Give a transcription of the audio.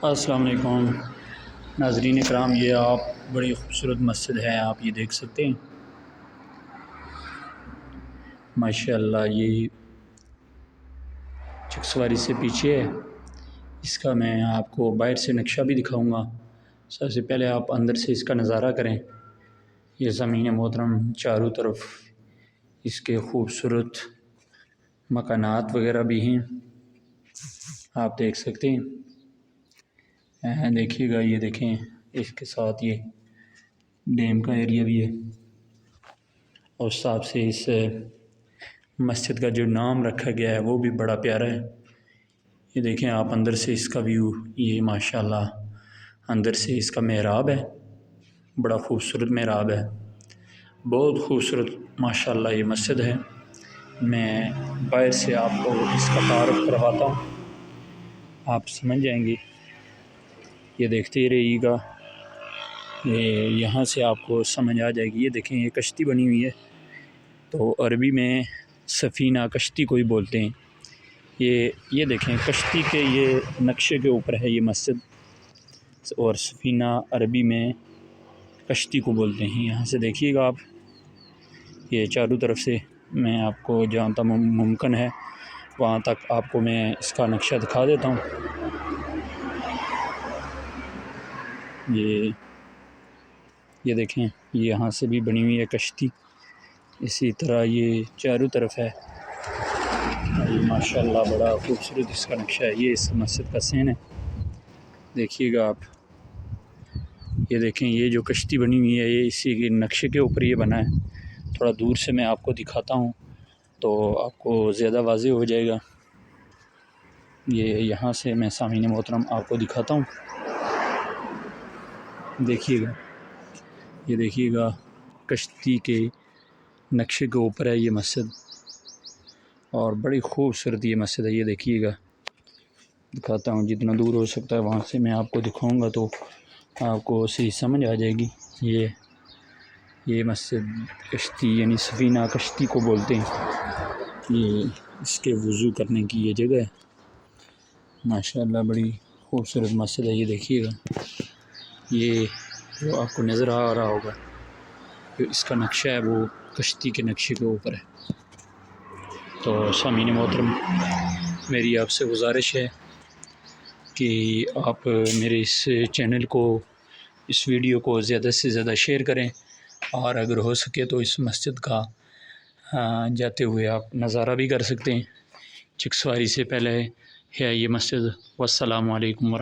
अस्सलाम वालेकुम नाज़रीन इकराम, ये आप बड़ी ख़ूबसूरत मस्जिद है, आप ये देख सकते हैं माशाअल्लाह। ये चकसवारी से पीछे है। इसका मैं आपको बाहर से नक्शा भी दिखाऊंगा। सबसे पहले आप अंदर से इसका नज़ारा करें। ये ज़मीन मोहतरम चारों तरफ इसके ख़ूबसूरत मकानात वगैरह भी हैं, आप देख सकते हैं। देखिएगा, ये देखें, इसके साथ ये डैम का एरिया भी है। और उस हिसाब से इस मस्जिद का जो नाम रखा गया है वो भी बड़ा प्यारा है। ये देखें आप अंदर से इसका व्यू, ये माशाल्लाह अंदर से इसका मेहराब है, बड़ा ख़ूबसूरत मेहराब है, बहुत ख़ूबसूरत माशाल्लाह ये मस्जिद है। मैं बाहर से आपको इसका तारुफ करवाता हूँ, आप समझ जाएंगे। ये देखते ही रहिएगा, ये यहाँ से आपको समझ आ जाएगी। ये देखें, ये कश्ती बनी हुई है, तो अरबी में सफ़ीना कश्ती को ही बोलते हैं। ये देखें, कश्ती के ये नक्शे के ऊपर है ये मस्जिद, और सफ़ीना अरबी में कश्ती को बोलते हैं। यहाँ से देखिएगा आप, ये चारों तरफ से मैं आपको जहाँ तक मुमकिन है वहाँ तक आपको मैं इसका नक्शा दिखा देता हूँ। ये देखें, ये यहाँ से भी बनी हुई है कश्ती, इसी तरह ये चारों तरफ है। ये माशाल्लाह बड़ा खूबसूरत इसका नक्शा है। ये इस मस्जिद का सीन है, देखिएगा आप। ये देखें, ये जो कश्ती बनी हुई है ये इसी के नक्शे के ऊपर ये बना है। थोड़ा दूर से मैं आपको दिखाता हूँ तो आपको ज़्यादा वाज़ेह हो जाएगा। ये यहाँ से मैं सामीन मोहतरम आपको दिखाता हूँ, देखिएगा। ये देखिएगा, कश्ती के नक्शे के ऊपर है ये मस्जिद, और बड़ी खूबसूरत ये मस्जिद है। ये देखिएगा, दिखाता हूँ, जितना दूर हो सकता है वहाँ से मैं आपको दिखाऊंगा तो आपको सही समझ आ जाएगी। ये मस्जिद कश्ती यानी सफ़ीना कश्ती को बोलते हैं। ये इसके वज़ू करने की ये जगह है, माशाअल्लाह बड़ी खूबसूरत मस्जिद है। ये देखिएगा, ये जो आपको नज़र आ रहा होगा, जो इसका नक्शा है वो कश्ती के नक्शे के ऊपर है। तो सामीन मोहतरम, मेरी आपसे गुजारिश है कि आप मेरे इस चैनल को, इस वीडियो को ज़्यादा से ज़्यादा शेयर करें, और अगर हो सके तो इस मस्जिद का जाते हुए आप नज़ारा भी कर सकते हैं। चकसवारी से पहले है ये मस्जिद। वस्सलामु अलैकुम।